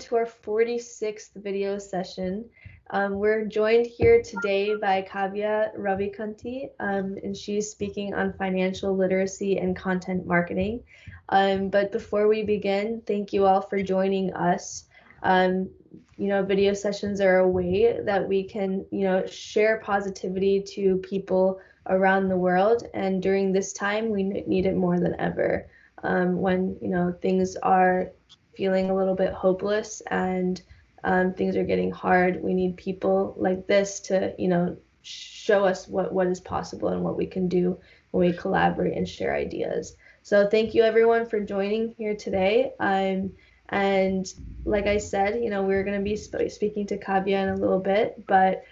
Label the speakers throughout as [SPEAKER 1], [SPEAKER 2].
[SPEAKER 1] to our 46th video session. We're joined here today by Kavya Ravikanti, and she's speaking on financial literacy and content marketing. But before we begin, thank you all for joining us. Video sessions are a way that we can, share positivity to people around the world. And during this time, we need it more than ever. When, things are feeling a little bit hopeless and things are getting hard, we need people like this to, show us what is possible and what we can do when we collaborate and share ideas. So thank you everyone for joining here today. And like I said, we're going to be speaking to Kavya in a little bit, but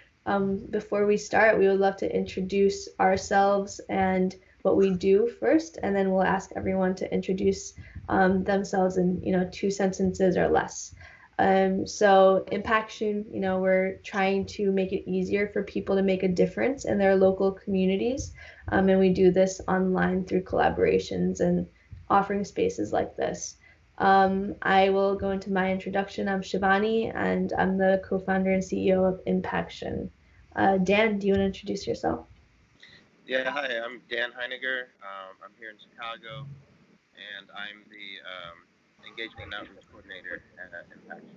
[SPEAKER 1] before we start, we would love to introduce ourselves and what we do first, and then we'll ask everyone to introduce themselves in 2 sentences or less. So Impaction, we're trying to make it easier for people to make a difference in their local communities, and we do this online through collaborations and offering spaces like this. I will go into my introduction. I'm Shivani, and I'm the co-founder and CEO of Impaction. Dan, do you want to introduce yourself?
[SPEAKER 2] Yeah, hi, I'm Dan Heiniger. I'm here in Chicago, and I'm the Engagement and Outreach Coordinator at Impaction.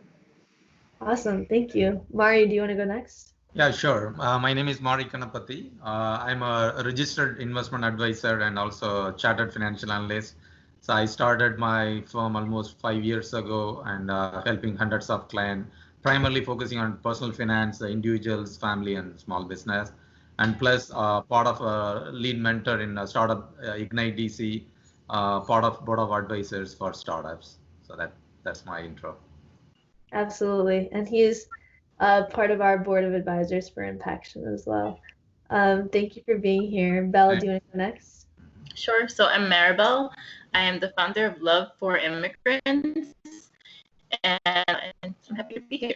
[SPEAKER 1] Awesome, thank you. Mari, do you want to go next?
[SPEAKER 3] Yeah, sure. My name is Mari Kanapati. I'm a registered investment advisor and also a chartered financial analyst. So I started my firm almost 5 years ago and helping hundreds of clients, primarily focusing on personal finance, individuals, family, and small business. And plus part of a lead mentor in a startup, Ignite DC, part of board of advisors for startups. So that's my intro.
[SPEAKER 1] Absolutely, and he's part of our board of advisors for Impaction as well. Thank you for being here. Bella, do you want to go next?
[SPEAKER 4] Sure. So I'm Maribel. I am the founder of Love for Immigrants, and I'm happy to be here.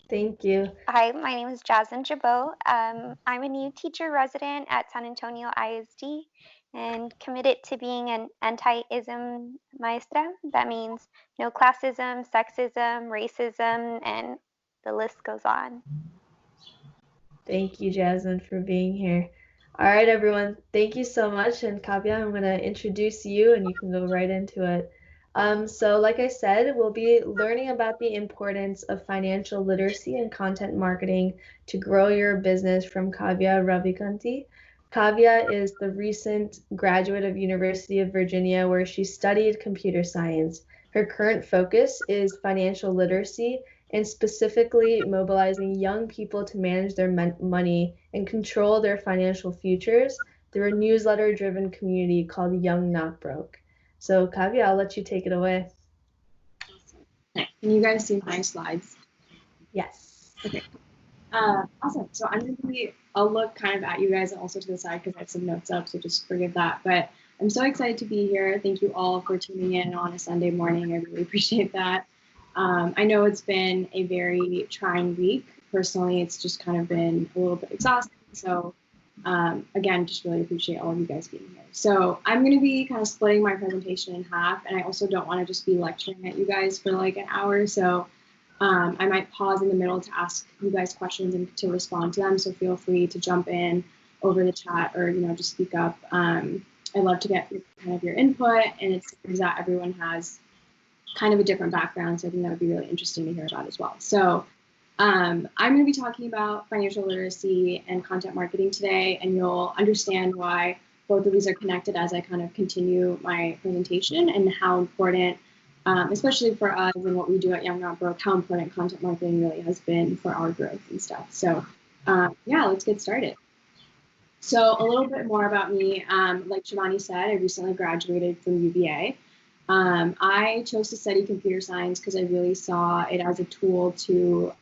[SPEAKER 1] Thank you.
[SPEAKER 5] Hi, my name is Jasmine Jabot. I'm a new teacher resident at San Antonio ISD and committed to being an anti-ism maestra. That means no classism, sexism, racism, and the list goes on.
[SPEAKER 1] Thank you, Jasmine, for being here. All right, everyone. Thank you so much. And Kavya, I'm going to introduce you and you can go right into it. So like I said, we'll be learning about the importance of financial literacy and content marketing to grow your business from Kavya Ravikanti. Kavya is the recent graduate of University of Virginia, where she studied computer science. Her current focus is financial literacy and specifically mobilizing young people to manage their money and control their financial futures through a newsletter-driven community called Young Not Broke. So Kavya, I'll let you take it away.
[SPEAKER 6] Okay. Can you guys see my slides?
[SPEAKER 1] Yes.
[SPEAKER 6] Okay. Awesome. So I'll look kind of at you guys and also to the side because I have some notes up, so just forgive that. But I'm so excited to be here. Thank you all for tuning in on a Sunday morning. I really appreciate that. I know it's been a very trying week. Personally, it's just kind of been a little bit exhausting. So again, just really appreciate all of you guys being here. So I'm going to be kind of splitting my presentation in half, and I also don't want to just be lecturing at you guys for like an hour. So I might pause in the middle to ask you guys questions and to respond to them. So feel free to jump in over the chat or, just speak up. I'd love to get kind of your input, and it seems that everyone has kind of a different background. So I think that would be really interesting to hear about as well. So I'm going to be talking about financial literacy and content marketing today, and you'll understand why both of these are connected as I kind of continue my presentation and how important, especially for us and what we do at Young Not Broke, how important content marketing really has been for our growth and stuff. So yeah, let's get started. So a little bit more about me. Like Shivani said, I recently graduated from UVA. I chose to study computer science because I really saw it as a tool to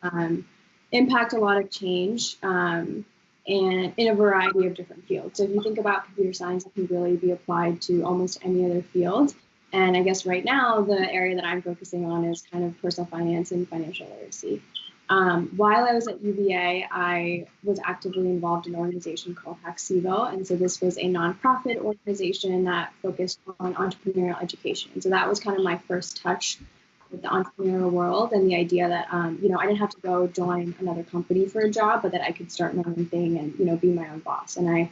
[SPEAKER 6] impact a lot of change and in a variety of different fields. So if you think about computer science, it can really be applied to almost any other field. And I guess right now, the area that I'm focusing on is kind of personal finance and financial literacy. While I was at UVA, I was actively involved in an organization called Haxivo. And so this was a nonprofit organization that focused on entrepreneurial education. And so that was kind of my first touch with the entrepreneurial world and the idea that, you know, I didn't have to go join another company for a job, but that I could start my own thing and, you know, be my own boss. And I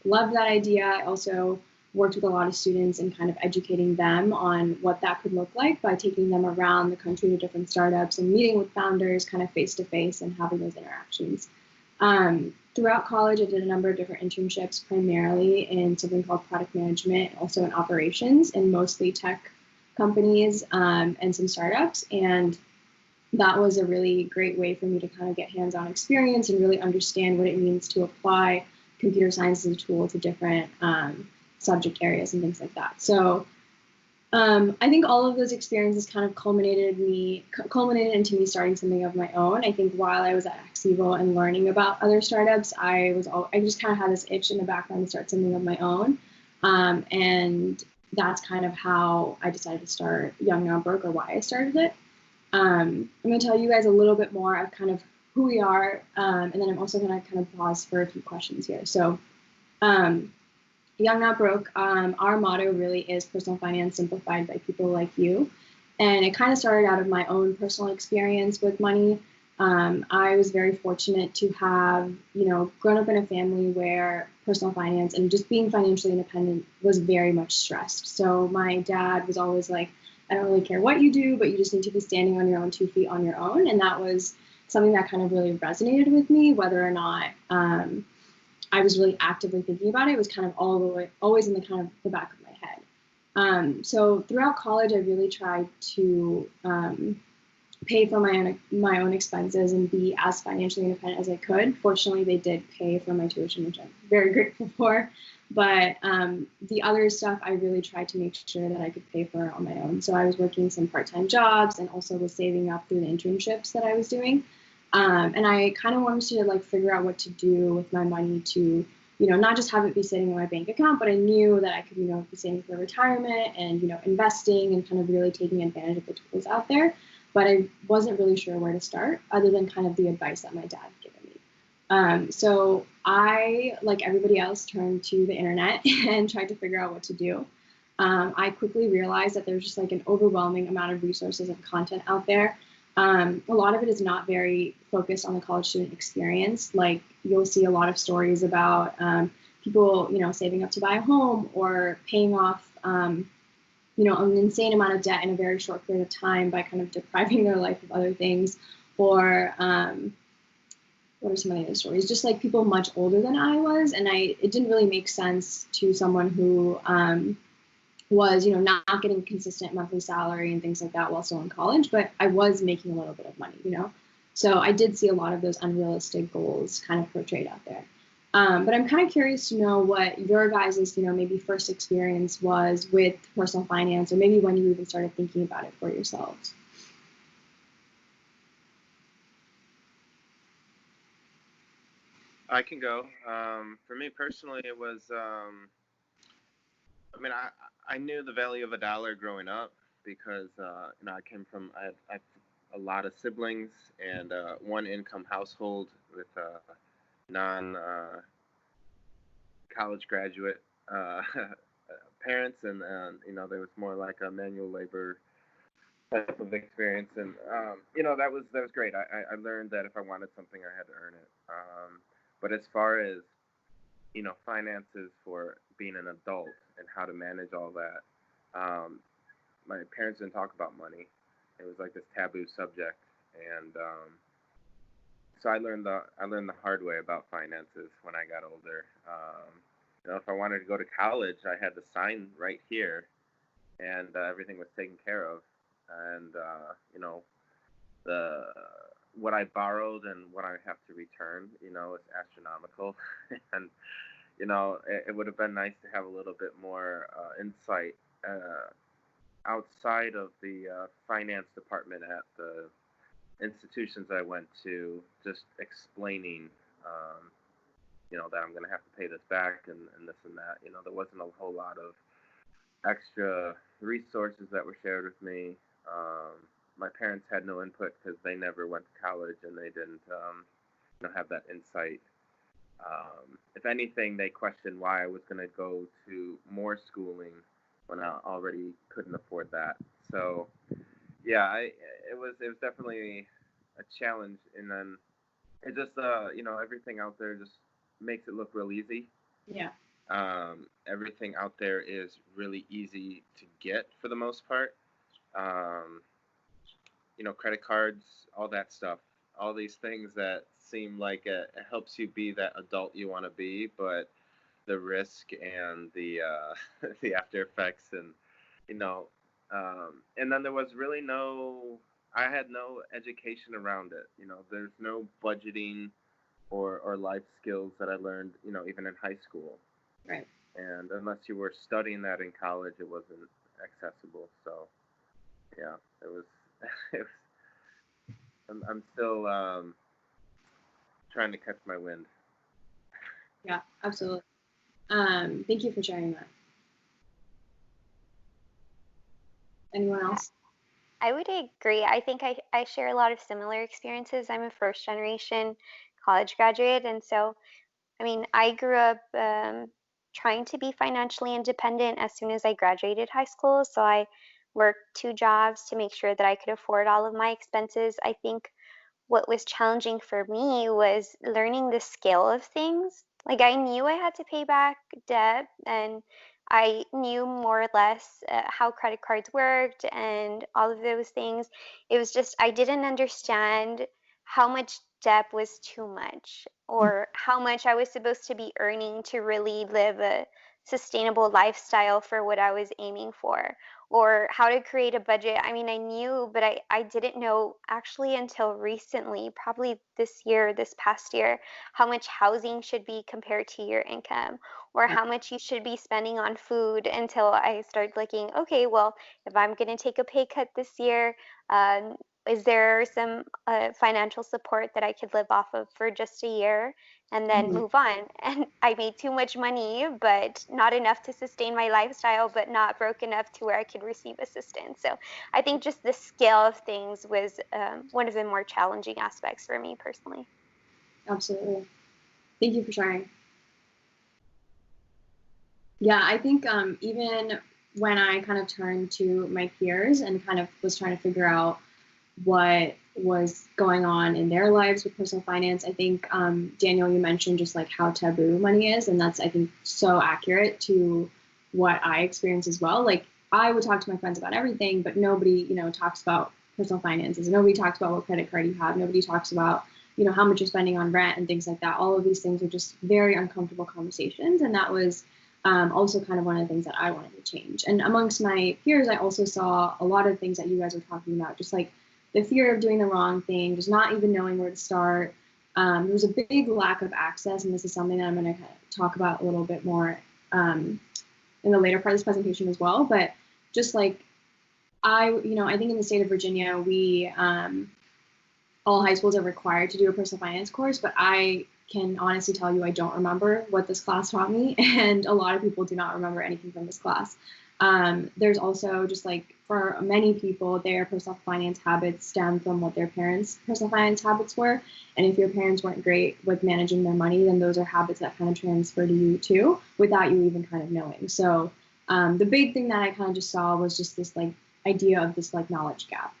[SPEAKER 6] loved that idea. I also worked with a lot of students and kind of educating them on what that could look like by taking them around the country to different startups and meeting with founders kind of face to face and having those interactions. Throughout college, I did a number of different internships, primarily in something called product management, also in operations, in mostly tech companies and some startups. And that was a really great way for me to kind of get hands-on experience and really understand what it means to apply computer science as a tool to different subject areas and things like that. So I think all of those experiences kind of culminated into me starting something of my own. I think while I was at Evo and learning about other startups, I just kind of had this itch in the background to start something of my own. And that's kind of how I decided to start Young Now Broke, or why I started it. I'm going to tell you guys a little bit more of kind of who we are, and then I'm also going to kind of pause for a few questions here. So Young Not Broke, our motto really is personal finance simplified by people like you. And it kind of started out of my own personal experience with money. I was very fortunate to have, you know, grown up in a family where personal finance and just being financially independent was very much stressed. So my dad was always like, I don't really care what you do, but you just need to be standing on your own 2 feet on your own. And that was something that kind of really resonated with me, whether or not I was really actively thinking about it. It was kind of always in the kind of the back of my head. So throughout college, I really tried to pay for my own expenses and be as financially independent as I could. Fortunately, they did pay for my tuition, which I'm very grateful for. But the other stuff, I really tried to make sure that I could pay for on my own. So I was working some part-time jobs and also was saving up through the internships that I was doing. And I kind of wanted to like figure out what to do with my money to, you know, not just have it be sitting in my bank account, but I knew that I could, you know, be saving for retirement and, you know, investing and kind of really taking advantage of the tools out there. But I wasn't really sure where to start other than kind of the advice that my dad had given me. So I, like everybody else, turned to the internet and tried to figure out what to do. I quickly realized that there's just like an overwhelming amount of resources and content out there. A lot of it is not very focused on the college student experience. Like you'll see a lot of stories about people, you know, saving up to buy a home or paying off, you know, an insane amount of debt in a very short period of time by kind of depriving their life of other things. Or what are some of the other stories? Just like people much older than I was, and it didn't really make sense to someone who was, you know, not getting consistent monthly salary and things like that while still in college, but I was making a little bit of money, you know? So I did see a lot of those unrealistic goals kind of portrayed out there. But I'm kind of curious to know what your guys', you know, maybe first experience was with personal finance, or maybe when you even started thinking about it for yourselves.
[SPEAKER 2] I can go. For me personally, it was, I mean, I knew the value of a dollar growing up because, you know, I had a lot of siblings and one income household with non college graduate parents, and you know, there was more like a manual labor type of experience, and you know, that was great. I learned that if I wanted something, I had to earn it. But as far as, you know, finances for being an adult and how to manage all that, my parents didn't talk about money. It was like this taboo subject, and so I learned the hard way about finances when I got older. You know, if I wanted to go to college, I had to sign right here, and everything was taken care of. And you know, the what I borrowed and what I have to return, you know, is astronomical. And you know, it would have been nice to have a little bit more insight outside of the finance department at the institutions I went to, just explaining, you know, that I'm going to have to pay this back and this and that. You know, there wasn't a whole lot of extra resources that were shared with me. My parents had no input because they never went to college and they didn't, you know, have that insight. If anything, they questioned why I was going to go to more schooling when I already couldn't afford that. So, yeah, it was definitely a challenge, and then it just everything out there just makes it look real easy.
[SPEAKER 6] Yeah.
[SPEAKER 2] Everything out there is really easy to get for the most part. Um, credit cards, all that stuff, all these things that seem like it helps you be that adult you want to be, but the risk and the the after effects, and you know, and then there was really I had no education around it. There's no budgeting or life skills that I learned, even in high school.
[SPEAKER 6] Right.
[SPEAKER 2] And unless you were studying that in college, it wasn't accessible. So yeah, it was. It was. I'm still trying to catch my wind.
[SPEAKER 6] Yeah, absolutely. Thank you for sharing that. Anyone else?
[SPEAKER 5] I would agree. I think I share a lot of similar experiences. I'm a first generation college graduate. And so, I mean, I grew up trying to be financially independent as soon as I graduated high school. So I worked 2 jobs to make sure that I could afford all of my expenses. I think what was challenging for me was learning the scale of things. Like I knew I had to pay back debt and I knew more or less how credit cards worked and all of those things. It was just I didn't understand how much debt was too much or how much I was supposed to be earning to really live a sustainable lifestyle for what I was aiming for or how to create a budget. I mean, I knew, but I didn't know actually until recently, probably this past year, how much housing should be compared to your income or how much you should be spending on food until I started looking, okay, well, if I'm going to take a pay cut this year, is there some financial support that I could live off of for just a year and then move on? And I made too much money, but not enough to sustain my lifestyle, but not broke enough to where I could receive assistance. So I think just the scale of things was one of the more challenging aspects for me personally.
[SPEAKER 6] Absolutely. Thank you for sharing. Yeah, I think even when I kind of turned to my peers and kind of was trying to figure out what was going on in their lives with personal finance, I think, Daniel, you mentioned just like how taboo money is. And that's, I think, so accurate to what I experience as well. Like I would talk to my friends about everything, but nobody, talks about personal finances. Nobody talks about what credit card you have. Nobody talks about, how much you're spending on rent and things like that. All of these things are just very uncomfortable conversations. And that was also kind of one of the things that I wanted to change. And amongst my peers, I also saw a lot of things that you guys were talking about, just like the fear of doing the wrong thing, just not even knowing where to start. There was a big lack of access, and this is something that I'm going to talk about a little bit more in the later part of this presentation as well. But just like I think in the state of Virginia, we all high schools are required to do a personal finance course, but I can honestly tell you I don't remember what this class taught me, and a lot of people do not remember anything from this class. There's also just like for many people, their personal finance habits stem from what their parents' personal finance habits were. And if your parents weren't great with managing their money, then those are habits that kind of transfer to you too, without you even kind of knowing. So the big thing that I kind of just saw was just this like idea of this like knowledge gap.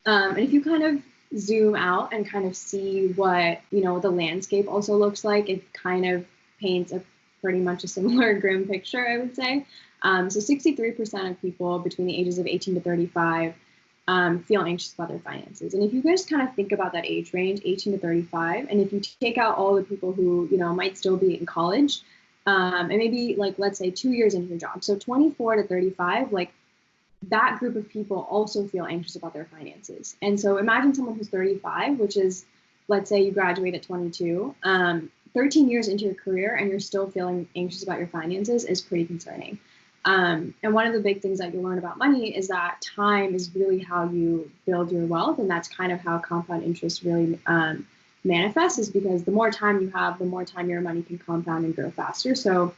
[SPEAKER 6] And if you kind of zoom out and kind of see what, the landscape also looks like, it kind of paints a pretty much a similar grim picture, I would say. So 63% of people between the ages of 18 to 35 feel anxious about their finances. And if you guys kind of think about that age range, 18 to 35, and if you take out all the people who, might still be in college, and maybe like, let's say 2 years into your job, so 24 to 35, like that group of people also feel anxious about their finances. And so imagine someone who's 35, which is, let's say you graduate at 22, 13 years into your career and you're still feeling anxious about your finances is pretty concerning. And one of the big things that you'll learn about money is that time is really how you build your wealth. And that's kind of how compound interest really manifests, is because the more time you have, the more time your money can compound and grow faster. So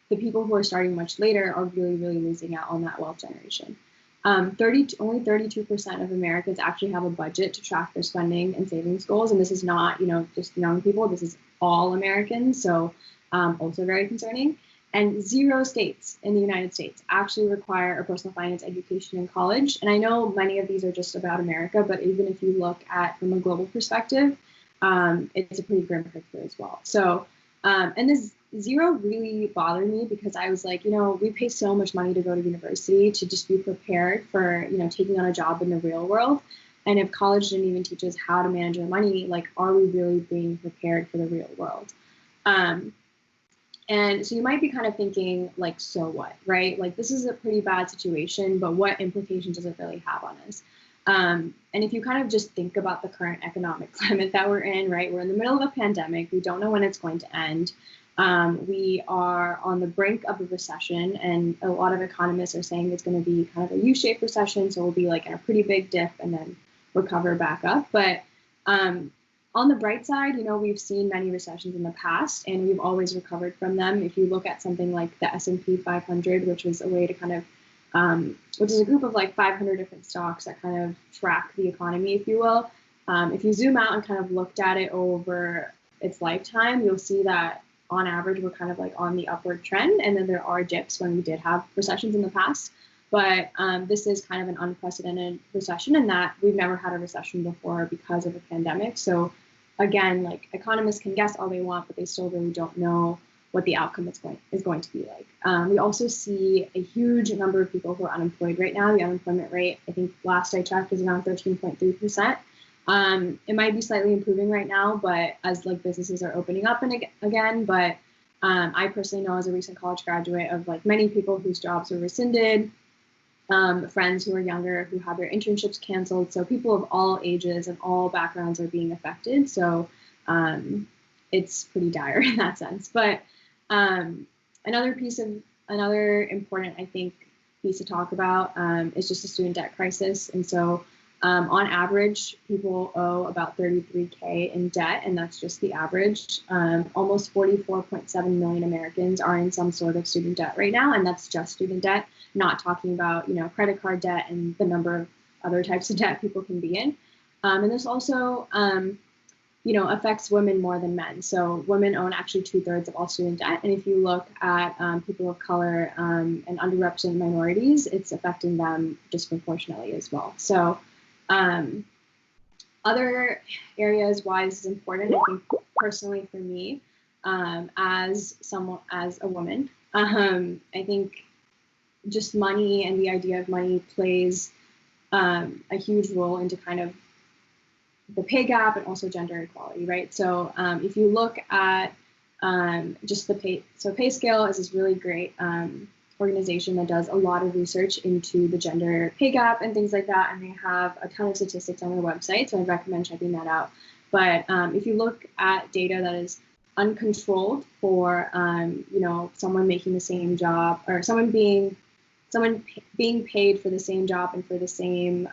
[SPEAKER 6] the people who are starting much later are really, really losing out on that wealth generation. Only 32% of Americans actually have a budget to track their spending and savings goals. And this is not, just young people, this is all Americans. So also very concerning. And 0 states in the United States actually require a personal finance education in college. And I know many of these are just about America, but even if you look at from a global perspective, it's a pretty grim picture as well. So, and this 0 really bothered me because I was like, we pay so much money to go to university to just be prepared for, taking on a job in the real world. And if college didn't even teach us how to manage our money, like, are we really being prepared for the real world? And so you might be kind of thinking, like, so what, right? Like, this is a pretty bad situation, but what implications does it really have on us? And if you kind of just think about the current economic climate that we're in, right? We're in the middle of a pandemic. We don't know when it's going to end. We are on the brink of a recession, and a lot of economists are saying it's going to be kind of a U-shaped recession. So we'll be like in a pretty big dip and then recover back up. But on the bright side, we've seen many recessions in the past, and we've always recovered from them. If you look at something like the S&P 500, which is a way to kind of, which is a group of like 500 different stocks that kind of track the economy, if you will. If you zoom out and kind of looked at it over its lifetime, you'll see that on average, we're kind of like on the upward trend. And then there are dips when we did have recessions in the past. But this is kind of an unprecedented recession, in that we've never had a recession before because of a pandemic. So again, like, economists can guess all they want, but they still really don't know what the outcome is going to be like. We also see a huge number of people who are unemployed right now. The unemployment rate, I think last I checked, is around 13.3%. It might be slightly improving right now, but as like businesses are opening up and again, but I personally know, as a recent college graduate, of like many people whose jobs were rescinded, friends who are younger who have their internships canceled. So people of all ages and all backgrounds are being affected. So it's pretty dire in that sense. But another important, I think, piece to talk about is just the student debt crisis. And so on average, people owe about $33K in debt, and that's just the average. Almost 44.7 million Americans are in some sort of student debt right now, and that's just student debt, not talking about credit card debt and the number of other types of debt people can be in. And this also affects women more than men. So women own actually 2/3 of all student debt, and if you look at people of color and underrepresented minorities, it's affecting them disproportionately as well. So other areas why this is important, I think personally for me, as a woman, I think just money and the idea of money plays a huge role into kind of the pay gap and also gender equality, right? So if you look at just the pay scale is this really great organization that does a lot of research into the gender pay gap and things like that, and they have a ton of statistics on their website, so I recommend checking that out. But if you look at data that is uncontrolled for someone making the same job, or someone being paid for the same job and for the same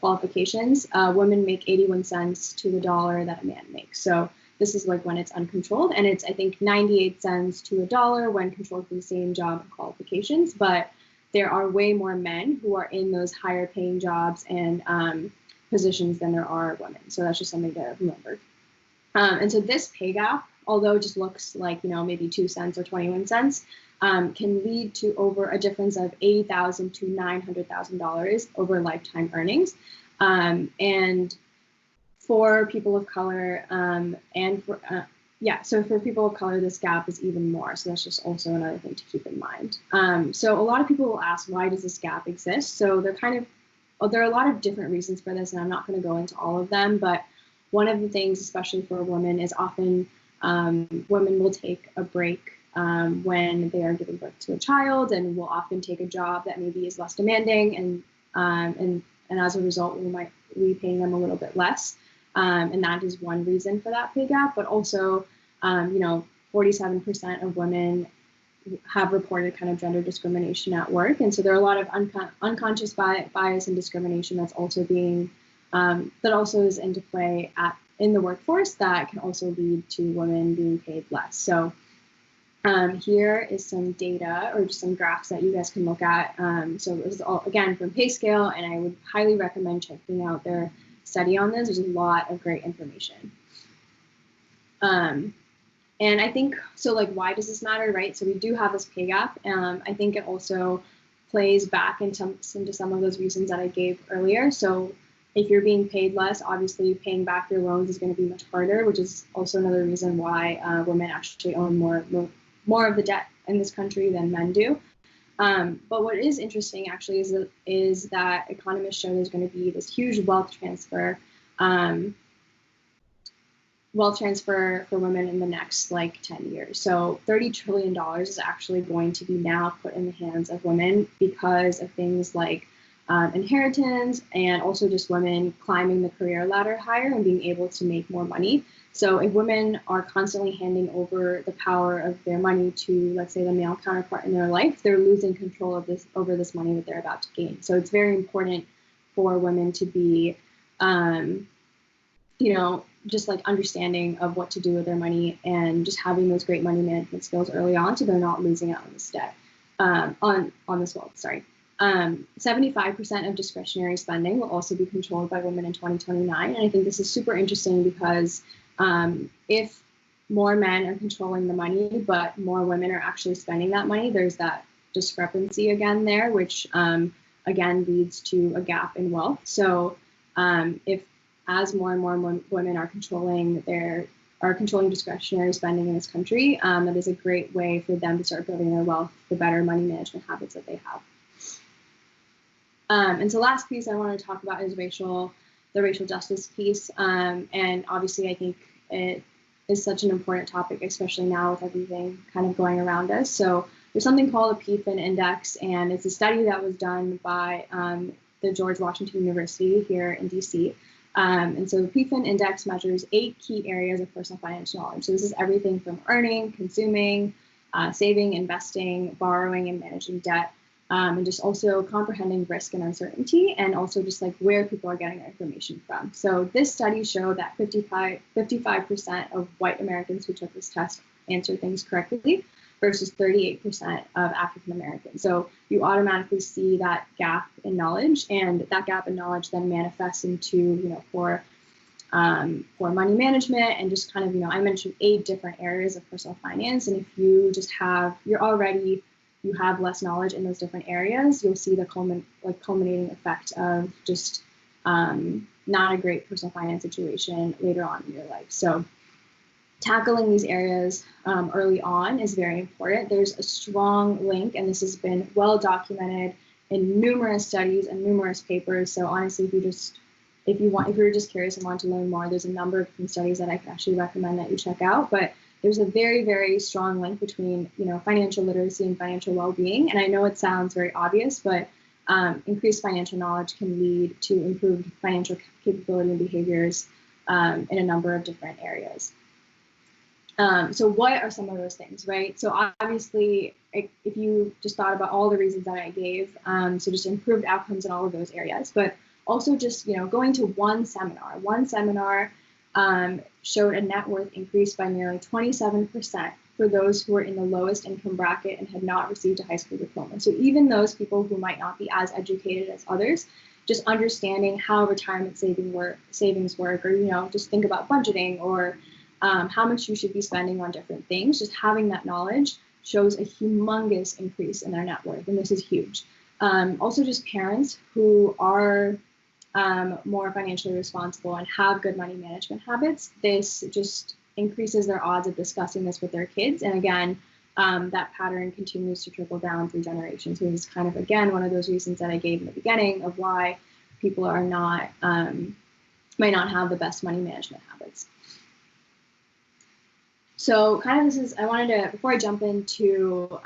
[SPEAKER 6] qualifications, women make 81 cents to the dollar that a man makes. So this is like when it's uncontrolled, and it's, I think, 98 cents to a dollar when controlled for the same job and qualifications. But there are way more men who are in those higher paying jobs and positions than there are women. So that's just something to remember. And so this pay gap, although it just looks like, maybe 2 cents or 21 cents, can lead to over a difference of $80,000 to $900,000 over lifetime earnings. And for people of color, so for people of color, this gap is even more. So that's just also another thing to keep in mind. So a lot of people will ask, why does this gap exist? So there are a lot of different reasons for this, and I'm not going to go into all of them, but one of the things, especially for women, is often women will take a break when they are giving birth to a child, and will often take a job that maybe is less demanding, and as a result, we might be paying them a little bit less. And that is one reason for that pay gap. But also, 47% of women have reported kind of gender discrimination at work. And so there are a lot of unconscious bias and discrimination that's also that also is into play in the workforce that can also lead to women being paid less. So here is some data, or just some graphs that you guys can look at. So this is all, again, from PayScale, and I would highly recommend checking out their study on this. There's a lot of great information. And I think, so like, why does this matter, right? So we do have this pay gap. I think it also plays back into some of those reasons that I gave earlier. So if you're being paid less, obviously paying back your loans is going to be much harder, which is also another reason why women actually own more of the debt in this country than men do. But what is interesting actually is that economists show there's going to be this huge wealth transfer for women in the next like 10 years. So $30 trillion is actually going to be now put in the hands of women because of things like inheritance and also just women climbing the career ladder higher and being able to make more money. So if women are constantly handing over the power of their money to, let's say, the male counterpart in their life, they're losing control of over this money that they're about to gain. So it's very important for women to be, just like understanding of what to do with their money and just having those great money management skills early on, so they're not losing out on this debt, on this wealth. Sorry. 75% of discretionary spending will also be controlled by women in 2029, and I think this is super interesting because if more men are controlling the money, but more women are actually spending that money, there's that discrepancy again there, which again leads to a gap in wealth. So if as more and more women are controlling discretionary spending in this country, that is a great way for them to start building their wealth, the better money management habits that they have. And so last piece I want to talk about is the racial justice piece. And obviously I think it is such an important topic, especially now with everything kind of going around us. So there's something called a PFIN index, and it's a study that was done by the George Washington University here in DC. And so the PFIN index measures 8 key areas of personal financial knowledge. So this is everything from earning, consuming, saving, investing, borrowing, and managing debt. And just also comprehending risk and uncertainty, and also just like where people are getting their information from. So this study showed that 55% of white Americans who took this test answered things correctly versus 38% of African Americans. So you automatically see that gap in knowledge, and that gap in knowledge then manifests into, for money management and just kind of, I mentioned 8 different areas of personal finance. And if you just you have less knowledge in those different areas, you'll see the culminating effect of just not a great personal finance situation later on in your life. So tackling these areas early on is very important. There's a strong link, and this has been well documented in numerous studies and numerous papers. So honestly, if you're just curious and want to learn more, there's a number of different studies that I can actually recommend that you check out. But there's a very, very strong link between, financial literacy and financial well-being. And I know it sounds very obvious, but increased financial knowledge can lead to improved financial capability and behaviors in a number of different areas. So what are some of those things, right? So obviously, if you just thought about all the reasons that I gave, so just improved outcomes in all of those areas, but also just, going to one seminar showed a net worth increase by nearly 27% for those who were in the lowest income bracket and had not received a high school diploma. So even those people who might not be as educated as others, just understanding how retirement savings work, or, just think about budgeting, or how much you should be spending on different things, just having that knowledge shows a humongous increase in their net worth, and this is huge. Also just parents who are more financially responsible and have good money management habits, this just increases their odds of discussing this with their kids. And again, that pattern continues to trickle down through generations. So this is kind of, again, one of those reasons that I gave in the beginning of why people are not, might not have the best money management habits. So kind of I wanted to, before I jump into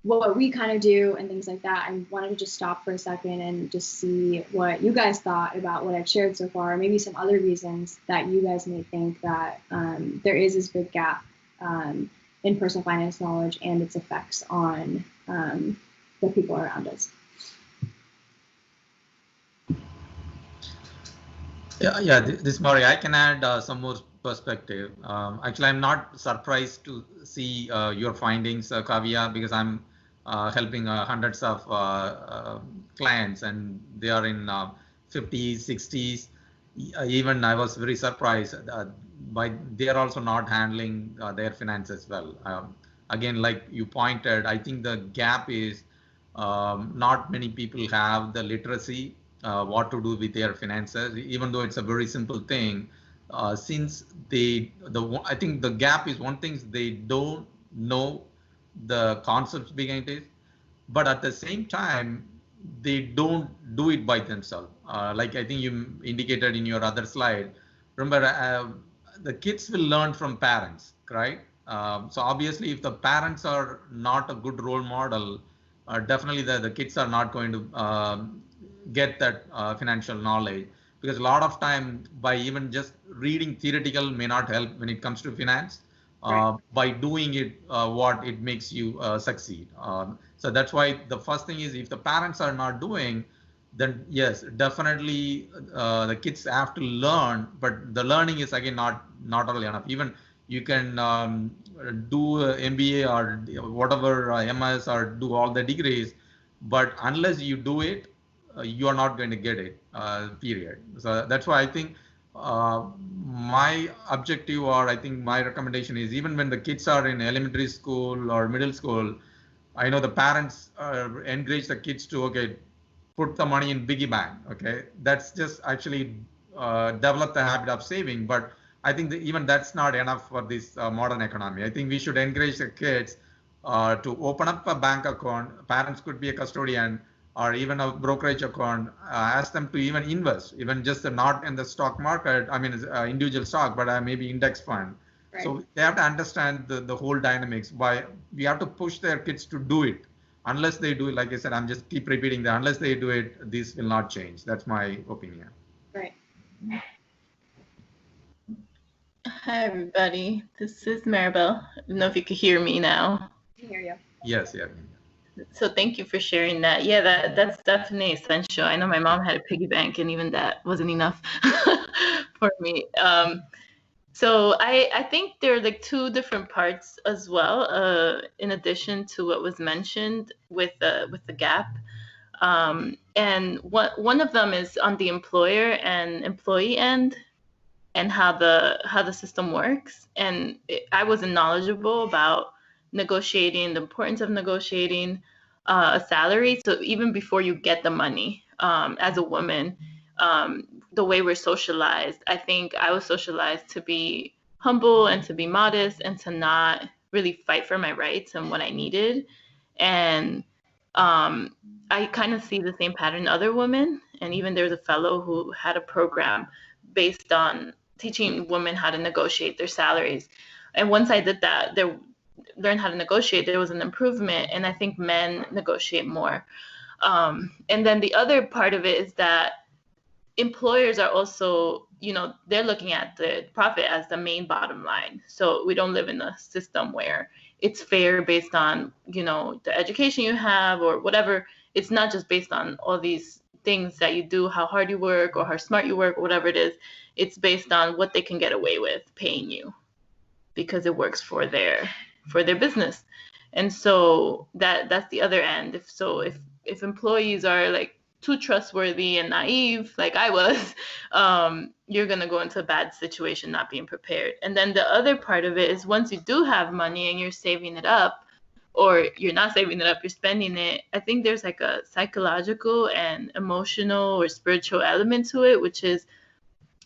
[SPEAKER 6] what we kind of do and things like that, I wanted to just stop for a second and just see what you guys thought about what I've shared so far, maybe some other reasons that you guys may think that there is this big gap in personal finance knowledge and its effects on the people around us.
[SPEAKER 3] Yeah, this Maury, I can add some more perspective. Actually, I'm not surprised to see your findings, Kavya, because I'm helping hundreds of clients, and they are in 50s, 60s. Even I was very surprised. they are also not handling their finances well. Again, like you pointed, I think the gap is not many people have the literacy what to do with their finances, even though it's a very simple thing. Since I think the gap is one thing, they don't know the concepts behind it, but at the same time, they don't do it by themselves. Like I think you indicated in your other slide. Remember, the kids will learn from parents, right? So obviously, if the parents are not a good role model, definitely the kids are not going to get that financial knowledge, because a lot of time by even just reading theoretical may not help when it comes to finance. By doing it, what it makes you succeed. So that's why the first thing is, if the parents are not doing, then yes, definitely the kids have to learn, but the learning is again not really enough. Even you can do MBA or whatever, MS, or do all the degrees, but unless you do it, you are not going to get it, period. So that's why I think my objective, or I think my recommendation is, even when the kids are in elementary school or middle school, I know the parents encourage the kids to, okay, put the money in piggy bank. Okay, that's just actually develop the habit of saving. But I think that even that's not enough for this modern economy. I think we should encourage the kids to open up a bank account. Parents could be a custodian or even a brokerage account. Ask them to even invest, even just not in the stock market. I mean, individual stock, but maybe index fund. Right. So they have to understand the whole dynamics. We have to push their kids to do it. Unless they do it, like I said, I'm just keep repeating that. Unless they do it, this will not change. That's my opinion.
[SPEAKER 6] Right.
[SPEAKER 4] Hi, everybody. This is Maribel. I don't know if you can hear me now.
[SPEAKER 6] I can hear you.
[SPEAKER 3] Yes, yeah.
[SPEAKER 4] So thank you for sharing that. Yeah, that's definitely essential. I know my mom had a piggy bank, and even that wasn't enough for me. So I think there are like two different parts as well, in addition to what was mentioned with the gap. And one of them is on the employer and employee end, and how the system works. And I wasn't knowledgeable about negotiating, the importance of negotiating a salary. So even before you get the money, as a woman, the way we're socialized, I think I was socialized to be humble and to be modest and to not really fight for my rights and what I needed. And I kind of see the same pattern in other women. And even there's a fellow who had a program based on teaching women how to negotiate their salaries. And once I did that, learned how to negotiate, there was an improvement. And I think men negotiate more. And then the other part of it is that employers are also, they're looking at the profit as the main bottom line. So we don't live in a system where it's fair based on, the education you have or whatever. It's not just based on all these things that you do, how hard you work or how smart you work, or whatever it is. It's based on what they can get away with paying you because it works for their business. And so that's the other end. If employees are like too trustworthy and naive, like I was, you're going to go into a bad situation not being prepared. And then the other part of it is, once you do have money and you're saving it up, or you're not saving it up, you're spending it, I think there's like a psychological and emotional or spiritual element to it, which is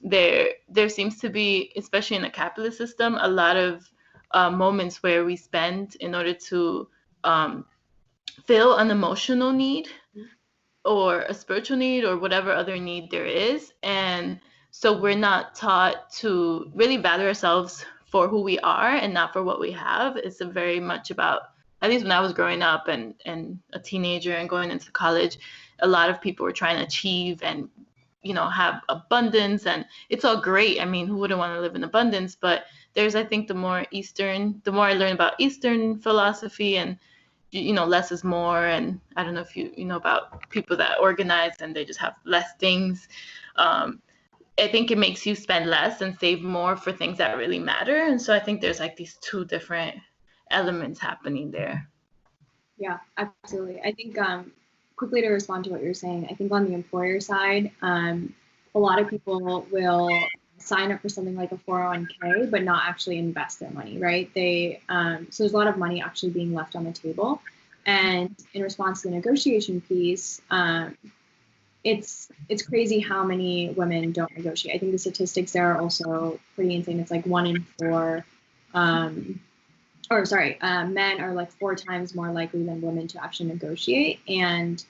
[SPEAKER 4] there seems to be, especially in a capitalist system, a lot of moments where we spend in order to fill an emotional need or a spiritual need or whatever other need there is. And so we're not taught to really value ourselves for who we are and not for what we have. It's very much about, at least when I was growing up and a teenager and going into college, a lot of people were trying to achieve and, have abundance, and it's all great. I mean, who wouldn't want to live in abundance? But there's, I think, the more I learn about Eastern philosophy and, less is more. And I don't know if you know about people that organize and they just have less things. I think it makes you spend less and save more for things that really matter. And so I think there's like these two different elements happening there.
[SPEAKER 6] Yeah, absolutely. I think quickly to respond to what you're saying, I think on the employer side, a lot of people will sign up for something like a 401k, but not actually invest their money, right? So there's a lot of money actually being left on the table. And in response to the negotiation piece, it's crazy how many women don't negotiate. I think the statistics there are also pretty insane. It's like 1 in 4, men are like 4 times more likely than women to actually negotiate. And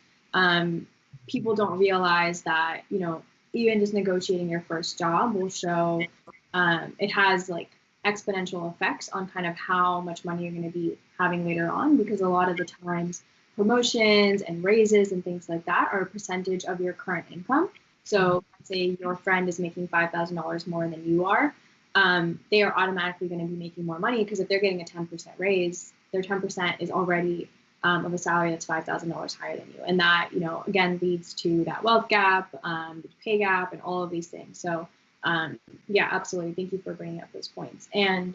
[SPEAKER 6] people don't realize that, even just negotiating your first job will show, it has like exponential effects on kind of how much money you're going to be having later on, because a lot of the times promotions and raises and things like that are a percentage of your current income. So let's say your friend is making $5,000 more than you are. They are automatically going to be making more money, because if they're getting a 10% raise, their 10% is already of a salary that's $5,000 higher than you. And that, again, leads to that wealth gap, the pay gap, and all of these things. So yeah, absolutely. Thank you for bringing up those points. And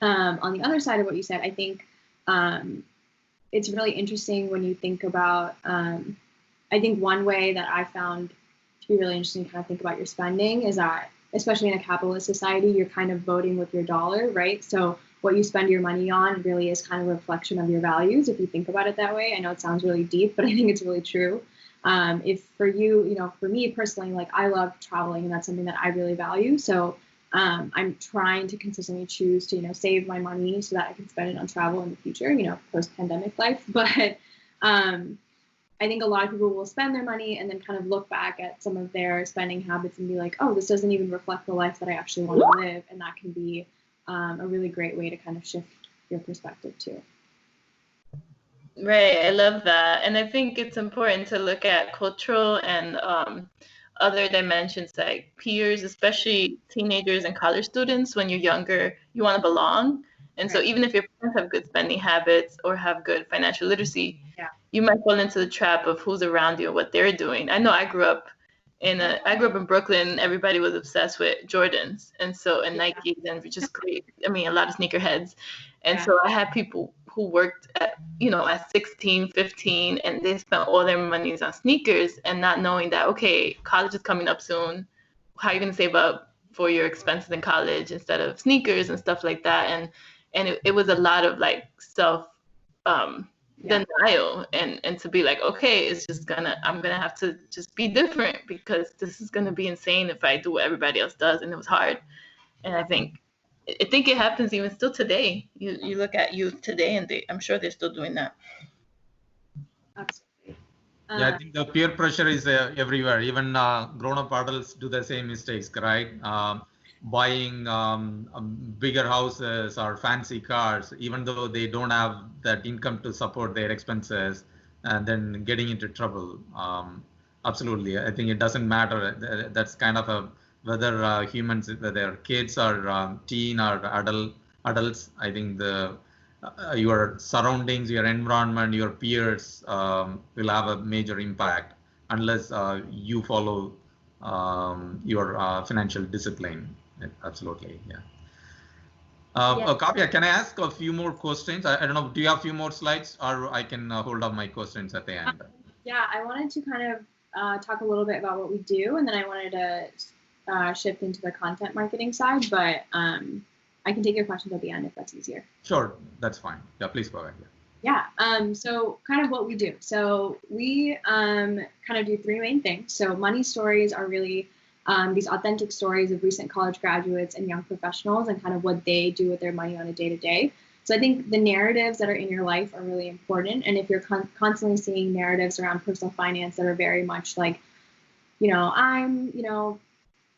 [SPEAKER 6] on the other side of what you said, I think it's really interesting when you think about, I think one way that I found to be really interesting to kind of think about your spending is that, especially in a capitalist society, you're kind of voting with your dollar, right? So what you spend your money on really is kind of a reflection of your values, if you think about it that way. I know it sounds really deep, but I think it's really true. If for you, for me personally, like I love traveling, and that's something that I really value. So I'm trying to consistently choose to, save my money so that I can spend it on travel in the future, post-pandemic life. But I think a lot of people will spend their money and then kind of look back at some of their spending habits and be like, oh, this doesn't even reflect the life that I actually want to live. And that can be a really great way to kind of shift your perspective too.
[SPEAKER 4] Right, I love that. And I think it's important to look at cultural and other dimensions like peers, especially teenagers and college students. When you're younger, you want to belong. And so even if your parents have good spending habits or have good financial literacy, you might fall into the trap of who's around you and what they're doing. I know I grew up in Brooklyn. Everybody was obsessed with Jordans and Nikes and just great. I mean, a lot of sneakerheads. And so I had people who worked at 16, 15, and they spent all their monies on sneakers and not knowing that, okay, college is coming up soon. How are you going to save up for your expenses in college instead of sneakers and stuff like that? And it was a lot of like self denial and to be like, okay, I'm gonna have to just be different, because this is gonna be insane if I do what everybody else does. And it was hard. And I think it happens even still today. You look at youth today, and I'm sure they're still doing that.
[SPEAKER 6] Absolutely.
[SPEAKER 3] Yeah, I think the peer pressure is everywhere. Even grown-up adults do the same mistakes, right? Buying bigger houses or fancy cars, even though they don't have that income to support their expenses, and then getting into trouble. Absolutely, I think it doesn't matter. That's kind of whether humans, whether kids or teen or adults. I think your surroundings, your environment, your peers will have a major impact unless you follow your financial discipline. Absolutely, yeah. Kavya, can I ask a few more questions? I don't know, do you have a few more slides, or I can hold up my questions at the end?
[SPEAKER 6] Yeah, I wanted to kind of talk a little bit about what we do, and then I wanted to shift into the content marketing side, but I can take your questions at the end if that's easier.
[SPEAKER 3] Sure, that's fine. Yeah, please go ahead.
[SPEAKER 6] Yeah, so kind of what we do. So we kind of do 3 main things. So money stories are really these authentic stories of recent college graduates and young professionals and kind of what they do with their money on a day-to-day. So I think the narratives that are in your life are really important. And if you're constantly seeing narratives around personal finance that are very much like,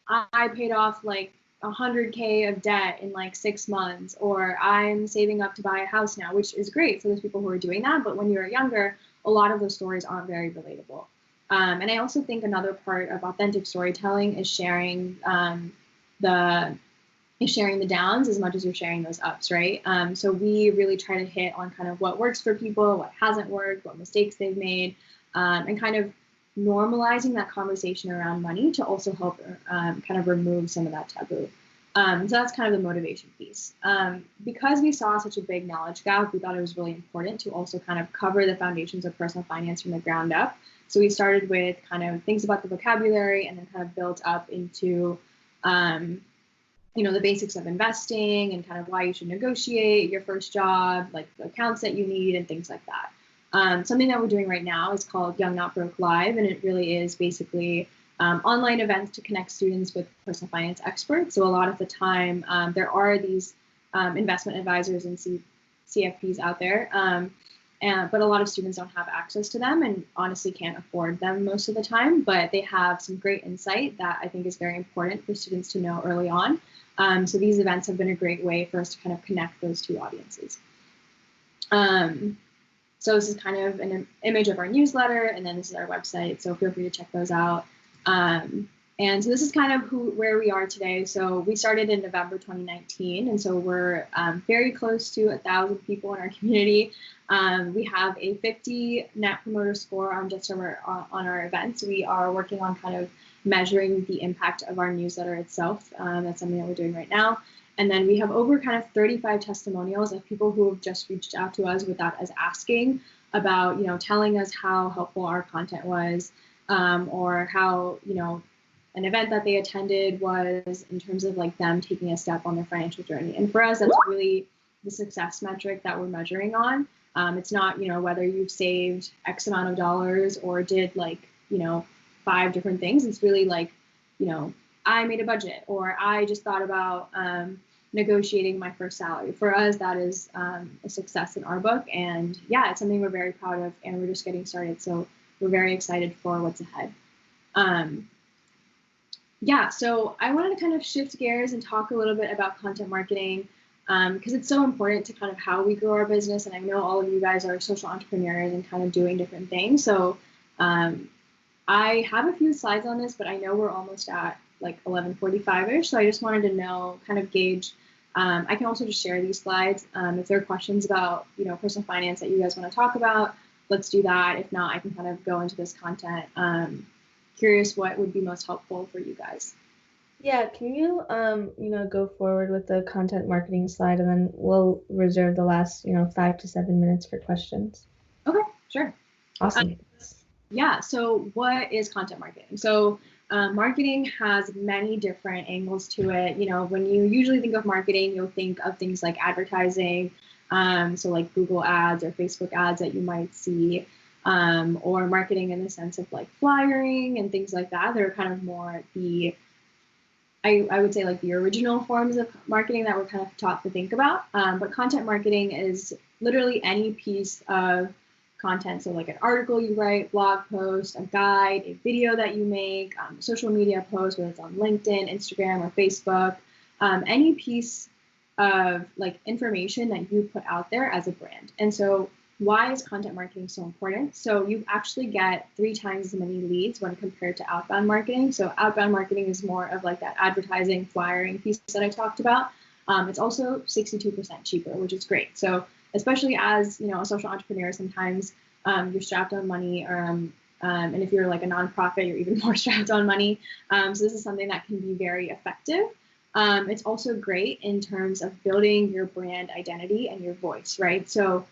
[SPEAKER 6] I paid off like 100K of debt in like 6 months, or I'm saving up to buy a house now, which is great for those people who are doing that. But when you're younger, a lot of those stories aren't very relatable. And I also think another part of authentic storytelling is sharing the downs as much as you're sharing those ups, right? So we really try to hit on kind of what works for people, what hasn't worked, what mistakes they've made, and kind of normalizing that conversation around money to also help kind of remove some of that taboo. So that's kind of the motivation piece. Because we saw such a big knowledge gap, we thought it was really important to also kind of cover the foundations of personal finance from the ground up. So we started with kind of things about the vocabulary and then kind of built up into the basics of investing and kind of why you should negotiate your first job, like the accounts that you need and things like that. Something that we're doing right now is called Young Not Broke Live, and it really is basically online events to connect students with personal finance experts. So a lot of the time, there are these investment advisors and CFPs out there, but a lot of students don't have access to them and honestly can't afford them most of the time, but they have some great insight that I think is very important for students to know early on. So these events have been a great way for us to kind of connect those two audiences. So this is kind of an image of our newsletter, and then this is our website, so feel free to check those out. And so this is kind of where we are today. So we started in November 2019, and so we're very close to 1,000 people in our community. We have a 50 Net Promoter Score on just on our events. We are working on kind of measuring the impact of our newsletter itself. That's something that we're doing right now. And then we have over kind of 35 testimonials of people who have just reached out to us without us asking about, telling us how helpful our content was, or how, an event that they attended was in terms of like them taking a step on their financial journey. And for us, that's really the success metric that we're measuring on. It's not, whether you've saved X amount of dollars or did 5 different things. It's really like, I made a budget, or I just thought about negotiating my first salary. For us, that is a success in our book. And yeah, it's something we're very proud of, and we're just getting started. So we're very excited for what's ahead. So I wanted to kind of shift gears and talk a little bit about content marketing, because it's so important to kind of how we grow our business. And I know all of you guys are social entrepreneurs and kind of doing different things. So I have a few slides on this, but I know we're almost at like 11:45-ish. So I just wanted to know, kind of gauge. I can also just share these slides. If there are questions about, personal finance that you guys want to talk about, let's do that. If not, I can kind of go into this content. Curious what would be most helpful for you guys.
[SPEAKER 1] Yeah, can you, go forward with the content marketing slide, and then we'll reserve the last, 5 to 7 minutes for questions.
[SPEAKER 6] Okay, sure.
[SPEAKER 1] Awesome.
[SPEAKER 6] So what is content marketing? So marketing has many different angles to it. When you usually think of marketing, you'll think of things like advertising, so like Google ads or Facebook ads that you might see, or marketing in the sense of like flyering and things like that. They're kind of more I would say like the original forms of marketing that we're kind of taught to think about. But content marketing is literally any piece of content. So like an article you write, blog post, a guide, a video that you make, social media post, whether it's on LinkedIn, Instagram, or Facebook, any piece of like information that you put out there as a brand. And so why is content marketing so important? So you actually get 3 times as many leads when compared to outbound marketing. So outbound marketing is more of like that advertising, flyering piece that I talked about. It's also 62% cheaper, which is great. So especially as, a social entrepreneur, sometimes you're strapped on money, and if you're like a nonprofit, you're even more strapped on money. So this is something that can be very effective. It's also great in terms of building your brand identity and your voice, right? So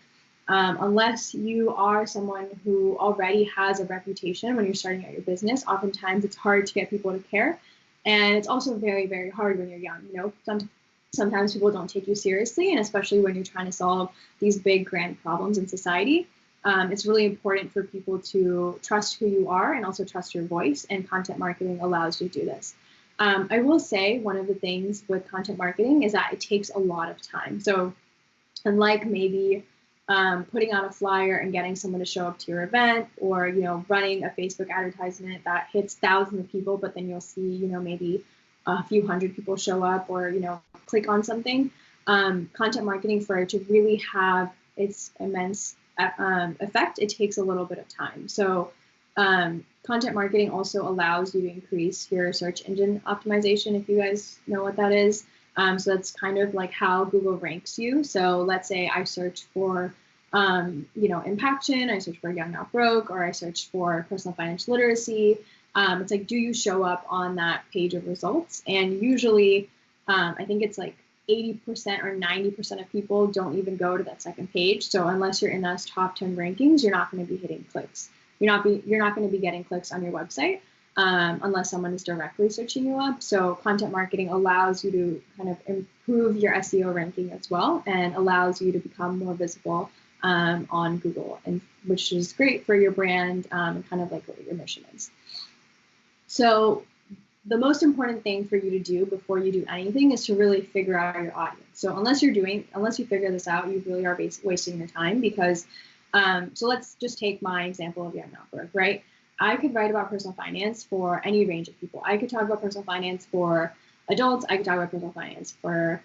[SPEAKER 6] unless you are someone who already has a reputation when you're starting out your business, oftentimes it's hard to get people to care. And it's also very, very hard when you're young. Sometimes people don't take you seriously, and especially when you're trying to solve these big, grand problems in society. It's really important for people to trust who you are and also trust your voice, and content marketing allows you to do this. I will say one of the things with content marketing is that it takes a lot of time. So unlike maybe putting out a flyer and getting someone to show up to your event, or running a Facebook advertisement that hits thousands of people, but then you'll see maybe a few hundred people show up or click on something. Content marketing, for it to really have its immense effect, it takes a little bit of time. So content marketing also allows you to increase your search engine optimization, if you guys know what that is. So that's kind of like how Google ranks you. So let's say I search for, Impaction, I search for Young Not Broke, or I search for personal financial literacy. It's like, do you show up on that page of results? And usually, I think it's like 80% or 90% of people don't even go to that second page. So unless you're in those top 10 rankings, you're not going to be hitting clicks. You're not going to be getting clicks on your website. unless someone is directly searching you up. So content marketing allows you to kind of improve your SEO ranking as well, and allows you to become more visible on Google, and which is great for your brand and kind of like what your mission is. So the most important thing for you to do before you do anything is to really figure out your audience. So unless you figure this out, you really are wasting your time, because so let's just take my example of Young Network, right? I could write about personal finance for any range of people. I could talk about personal finance for adults. I could talk about personal finance for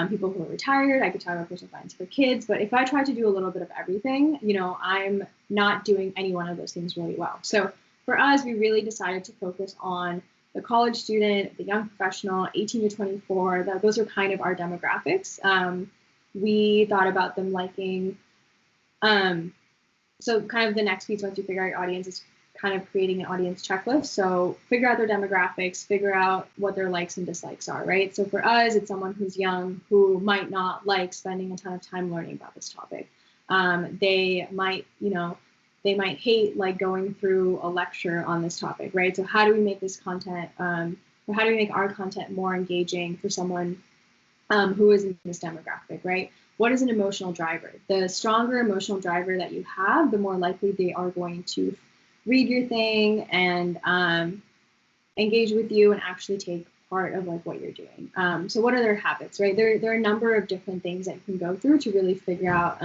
[SPEAKER 6] people who are retired. I could talk about personal finance for kids. But if I try to do a little bit of everything, I'm not doing any one of those things really well. So for us, we really decided to focus on the college student, the young professional, 18 to 24. Those are kind of our demographics. We thought about them liking, so kind of the next piece, once you figure out your audience, is kind of creating an audience checklist. So figure out their demographics, figure out what their likes and dislikes are, right? So for us, it's someone who's young, who might not like spending a ton of time learning about this topic. They might hate like going through a lecture on this topic, right? So how do we make this content, or how do we make our content more engaging for someone who is in this demographic, right? What is an emotional driver? The stronger emotional driver that you have, the more likely they are going to read your thing and engage with you and actually take part of like what you're doing. So what are their habits, right? There are a number of different things that you can go through to really figure out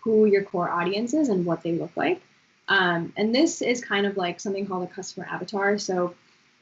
[SPEAKER 6] who your core audience is and what they look like. And this is kind of like something called a customer avatar. So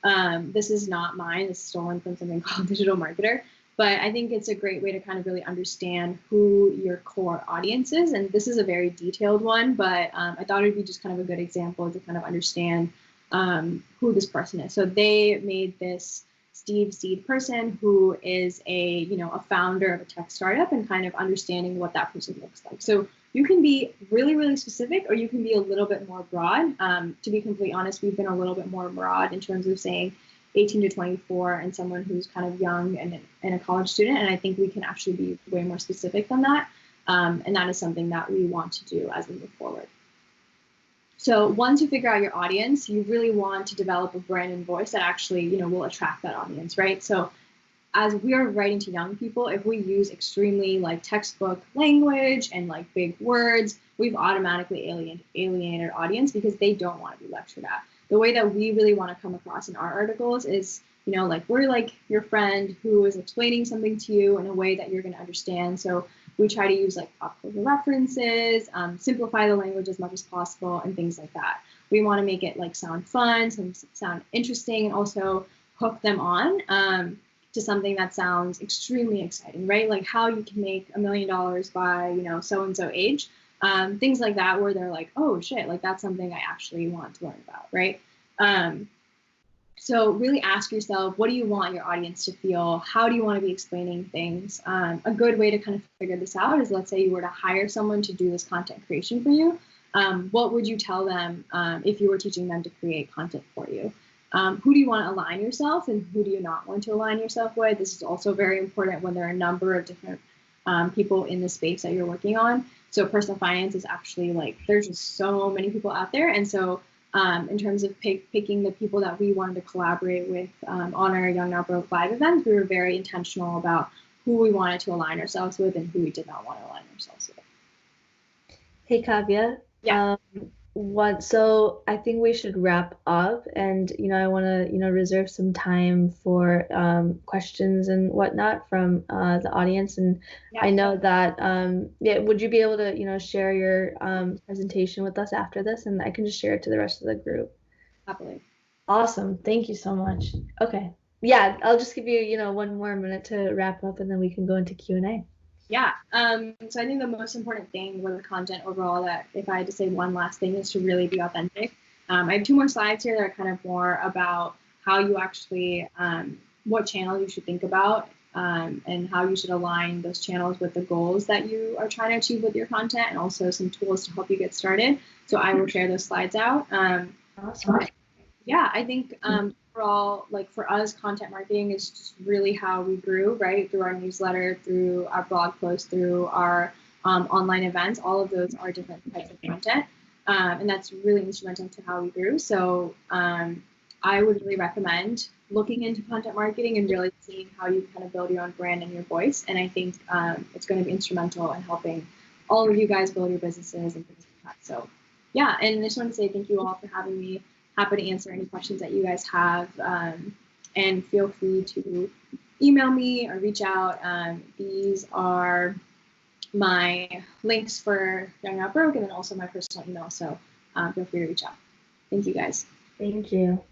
[SPEAKER 6] this is not mine. It's stolen from something called Digital Marketer. But I think it's a great way to kind of really understand who your core audience is. And this is a very detailed one, but I thought it'd be just kind of a good example to kind of understand who this person is. So they made this Steve Seed person who is a founder of a tech startup, and kind of understanding what that person looks like. So you can be really, really specific, or you can be a little bit more broad. To be completely honest, we've been a little bit more broad in terms of saying 18 to 24 and someone who's kind of young and a college student. And I think we can actually be way more specific than that. And that is something that we want to do as we move forward. So once you figure out your audience, you really want to develop a brand and voice that actually, will attract that audience, right? So as we are writing to young people, if we use extremely like textbook language and like big words, we've automatically alienated our audience, because they don't want to be lectured at. The way that we really want to come across in our articles is, like we're like your friend who is explaining something to you in a way that you're going to understand. So we try to use like pop culture references, simplify the language as much as possible, and things like that. We want to make it like sound fun, sound interesting, and also hook them on to something that sounds extremely exciting, right? Like how you can make $1 million by, so-and-so age. Things like that, where they're like, oh shit, like that's something I actually want to learn about, right? So really ask yourself, what do you want your audience to feel? How do you want to be explaining things? A good way to kind of figure this out is, let's say you were to hire someone to do this content creation for you. What would you tell them if you were teaching them to create content for you? Who do you want to align yourself, and who do you not want to align yourself with? This is also very important when there are a number of different people in the space that you're working on. So personal finance is actually like, there's just so many people out there. And so in terms of picking the people that we wanted to collaborate with on our Young Now Broke Live events, we were very intentional about who we wanted to align ourselves with and who we did not want to align ourselves with.
[SPEAKER 1] Hey, Kavya.
[SPEAKER 6] Yeah.
[SPEAKER 1] So I think we should wrap up, and I want to reserve some time for questions and whatnot from the audience. And
[SPEAKER 6] Yeah.
[SPEAKER 1] I know that would you be able to share your presentation with us after this, and I can just share it to the rest of the group.
[SPEAKER 6] Happily.
[SPEAKER 1] Awesome, thank you so much. Okay, yeah, I'll just give you one more minute to wrap up, and then we can go into Q&A.
[SPEAKER 6] Yeah, so I think the most important thing with the content overall, that if I had to say one last thing, is to really be authentic. I have 2 more slides here that are kind of more about how you actually, what channel you should think about, and how you should align those channels with the goals that you are trying to achieve with your content, and also some tools to help you get started. So I will share those slides out.
[SPEAKER 1] Awesome.
[SPEAKER 6] Yeah, I think overall, like for us, content marketing is just really how we grew, right? Through our newsletter, through our blog posts, through our online events. All of those are different types of content. And that's really instrumental to how we grew. So I would really recommend looking into content marketing and really seeing how you kind of build your own brand and your voice. And I think it's going to be instrumental in helping all of you guys build your businesses and things like that. So yeah, and I just want to say thank you all for having me. Happy to answer any questions that you guys have. And feel free to email me or reach out. These are my links for Young Not Broke, and then also my personal email. So feel free to reach out. Thank you guys.
[SPEAKER 1] Thank you.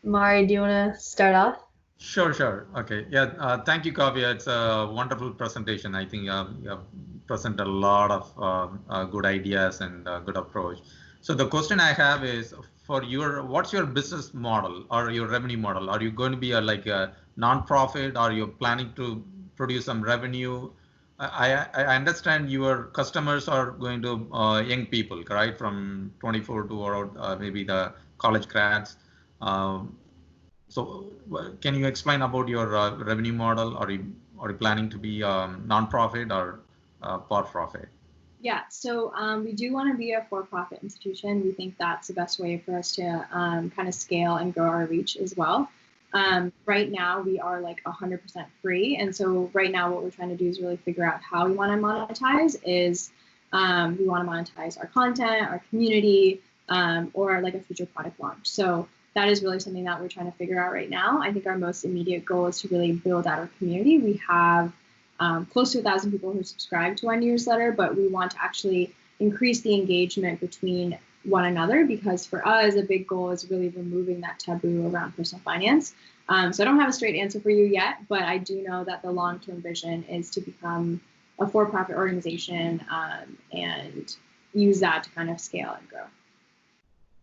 [SPEAKER 1] Mari, do you want to start off?
[SPEAKER 3] Sure. Okay. Yeah. Thank you, Kavya. It's a wonderful presentation. I think you have presented a lot of good ideas and good approach. So the question I have is what's your business model or your revenue model? Are you going to be like a non-profit? Are you planning to produce some revenue? I understand your customers are going to young people, right? From 24 to around maybe the college grads. So can you explain about your revenue model? Are you planning to be non-profit or for-profit?
[SPEAKER 6] Yeah, so we do want to be a for-profit institution. We think that's the best way for us to kind of scale and grow our reach as well. Right now, we are like 100% free. And so right now, what we're trying to do is really figure out how we want to monetize is we want to monetize our content, our community, or like a future product launch. So that is really something that we're trying to figure out right now. I think our most immediate goal is to really build out our community. We have close to 1,000 people who subscribe to our newsletter, but we want to actually increase the engagement between one another, because for us, a big goal is really removing that taboo around personal finance. So I don't have a straight answer for you yet, but I do know that the long-term vision is to become a for-profit organization and use that to kind of scale and grow.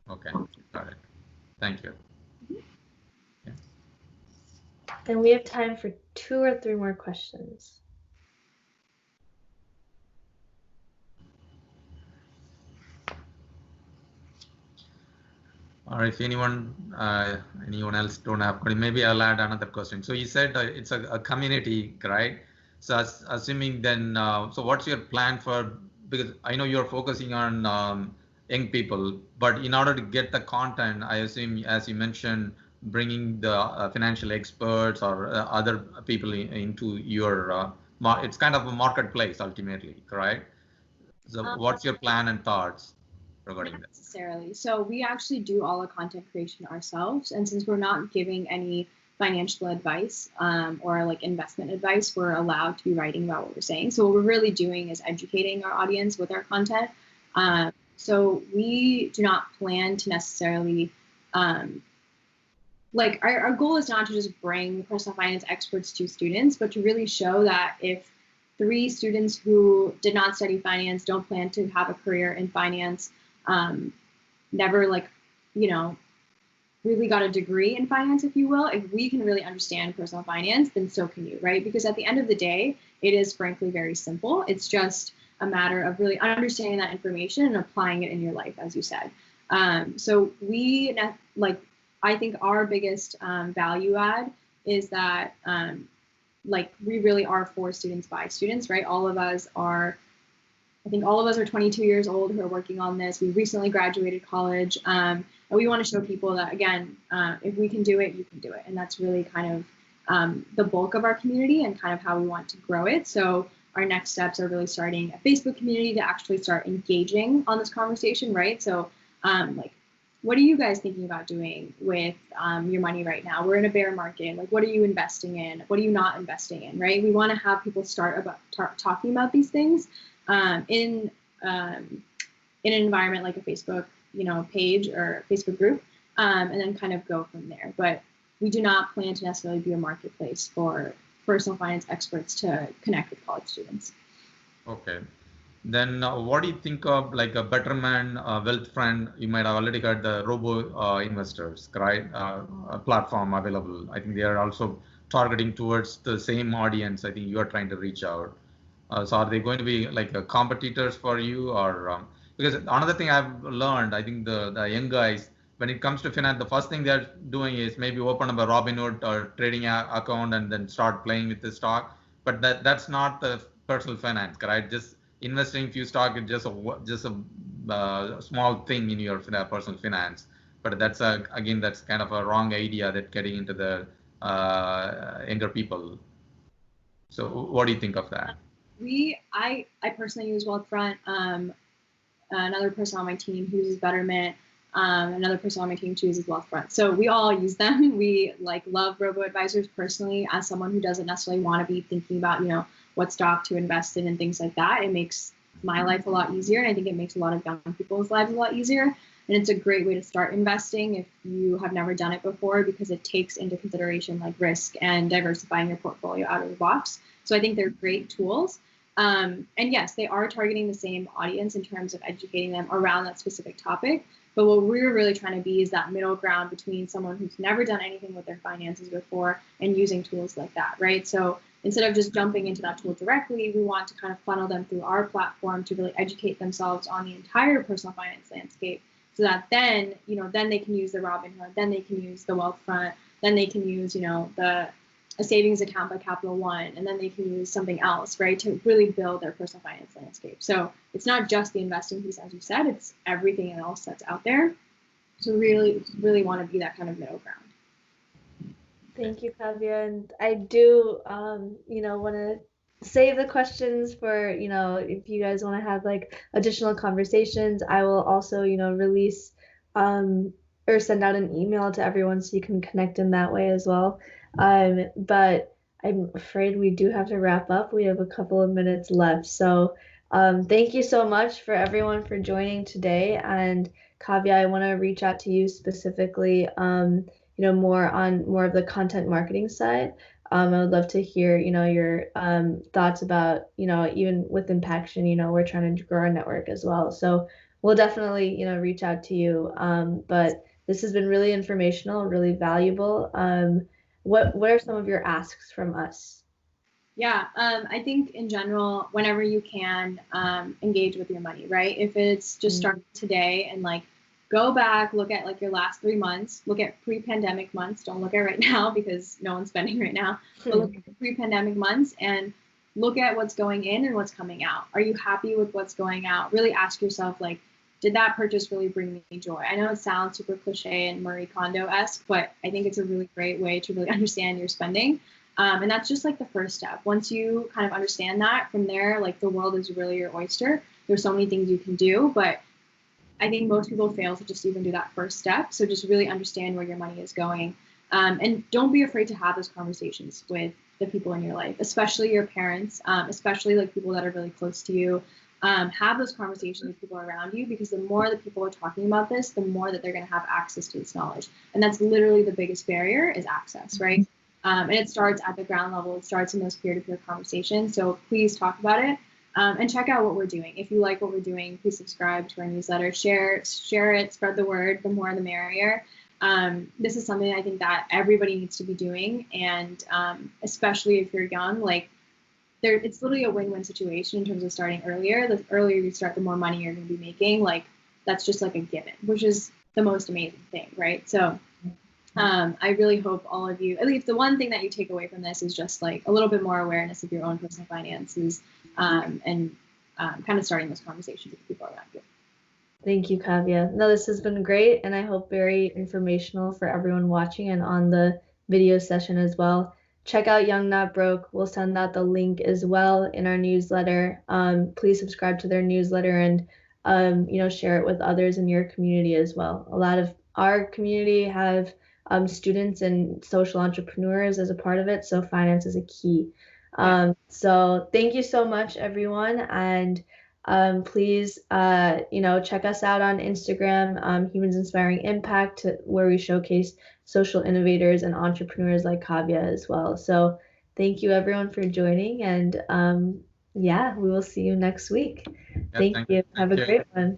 [SPEAKER 3] Okay, got it. Thank you.
[SPEAKER 1] Yeah. And we have time for 2 or 3 more questions.
[SPEAKER 3] Or if anyone else don't have question, maybe I'll add another question. So you said it's a community, right? So assuming then, so what's your plan for? Because I know you're focusing on young people, but in order to get the content, I assume, as you mentioned, bringing the financial experts or other people into your, it's kind of a marketplace ultimately, correct? So what's your plan and thoughts regarding
[SPEAKER 6] Not
[SPEAKER 3] that?
[SPEAKER 6] necessarily. So we actually do all the content creation ourselves. And since we're not giving any financial advice or like investment advice, we're allowed to be writing about what we're saying. So what we're really doing is educating our audience with our content. So we do not plan to necessarily, like our goal is not to just bring personal finance experts to students, but to really show that if 3 students who did not study finance, don't plan to have a career in finance, never like, really got a degree in finance, if you will, if we can really understand personal finance, then so can you, right? Because at the end of the day, it is frankly very simple. It's just a matter of really understanding that information and applying it in your life, as you said. So I think our biggest value add is that we really are for students by students, right? I think all of us are 22 years old who are working on this. We recently graduated college, and we want to show people that, again, if we can do it, you can do it. And that's really kind of the bulk of our community and kind of how we want to grow it. So our next steps are really starting a Facebook community to actually start engaging on this conversation, right? So what are you guys thinking about doing with your money right now? We're in a bear market. Like, what are you investing in? What are you not investing in, right? We want to have people start talking about these things in an environment like a Facebook, page or Facebook group, and then kind of go from there. But we do not plan to necessarily be a marketplace for personal finance experts to connect with college students.
[SPEAKER 3] Okay. Then what do you think of like a Betterment, Wealthfront? You might have already got the robo investors, right? A platform available. I think they are also targeting towards the same audience. I think you are trying to reach out. So are they going to be like competitors for you, or because another thing I've learned, I think the young guys, when it comes to finance, the first thing they're doing is maybe open up a Robinhood or trading account and then start playing with the stock. But that's not the personal finance, right? Just investing few stock is just a small thing in your personal finance. but that's again, that's kind of a wrong idea that getting into the younger people. So what do you think of that?
[SPEAKER 6] I personally use Wealthfront. Another person on my team who uses Betterment. Another person on my team chooses Wealthfront. So we all use them. We love robo advisors personally. As someone who doesn't necessarily want to be thinking about what stock to invest in and things like that, it makes my life a lot easier, and I think it makes a lot of young people's lives a lot easier. And it's a great way to start investing if you have never done it before, because it takes into consideration risk and diversifying your portfolio out of the box. So I think they're great tools. And yes, they are targeting the same audience in terms of educating them around that specific topic. But what we're really trying to be is that middle ground between someone who's never done anything with their finances before and using tools like that, right? So instead of just jumping into that tool directly, we want to kind of funnel them through our platform to really educate themselves on the entire personal finance landscape, so that then, then they can use the Robinhood, then they can use the Wealthfront, then they can use, a savings account by Capital One, and then they can use something else, right, to really build their personal finance landscape. So it's not just the investing piece, as you said, it's everything else that's out there. So really, really want to be that kind of middle ground.
[SPEAKER 1] Thank you, Kavya. And I do, want to save the questions for, if you guys want to have additional conversations. I will also, release or send out an email to everyone so you can connect in that way as well. But I'm afraid we do have to wrap up. We have a couple of minutes left. So thank you so much for everyone for joining today. And Kavya, I want to reach out to you specifically, more of the content marketing side. I would love to hear, your thoughts about, even with Impaction, we're trying to grow our network as well. So we'll definitely, reach out to you. But this has been really informational, really valuable. What are some of your asks from us?
[SPEAKER 6] Yeah, I think in general, whenever you can, engage with your money, right? If it's just starting today, and go back, look at your last 3 months, look at pre-pandemic months. Don't look at right now because no one's spending right now. But look at the pre-pandemic months and look at what's going in and what's coming out. Are you happy with what's going out? Really ask yourself, did that purchase really bring me joy? I know it sounds super cliche and Marie Kondo-esque, but I think it's a really great way to really understand your spending. And that's just the first step. Once you kind of understand that, from there, the world is really your oyster. There's so many things you can do, but I think most people fail to just even do that first step. So just really understand where your money is going. And don't be afraid to have those conversations with the people in your life, especially your parents, especially people that are really close to you. Have those conversations with people around you, because the more that people are talking about this, the more that they're going to have access to this knowledge. And that's literally the biggest barrier, is access, right? And it starts at the ground level. It starts in those peer-to-peer conversations. So please talk about it, and check out what we're doing. If you like what we're doing, please subscribe to our newsletter, share it, spread the word. The more the merrier. This is something I think that everybody needs to be doing. And especially if you're young, it's literally a win-win situation in terms of starting earlier. The earlier you start, the more money you're going to be making. That's just a given, which is the most amazing thing, right? So I really hope all of you, at least the one thing that you take away from this is just a little bit more awareness of your own personal finances, and kind of starting those conversations with people around you.
[SPEAKER 1] Thank you, Kavya. No, this has been great, and I hope very informational for everyone watching and on the video session as well. Check out Young Not Broke. We'll send out the link as well in our newsletter. Please subscribe to their newsletter and share it with others in your community as well. A lot of our community have students and social entrepreneurs as a part of it, so finance is a key. So thank you so much, everyone, and please check us out on Instagram, Humans Inspiring Impact, where we showcase social innovators and entrepreneurs like Kavya as well. So thank you, everyone, for joining, and we will see you next week. Thank you. Have a great one.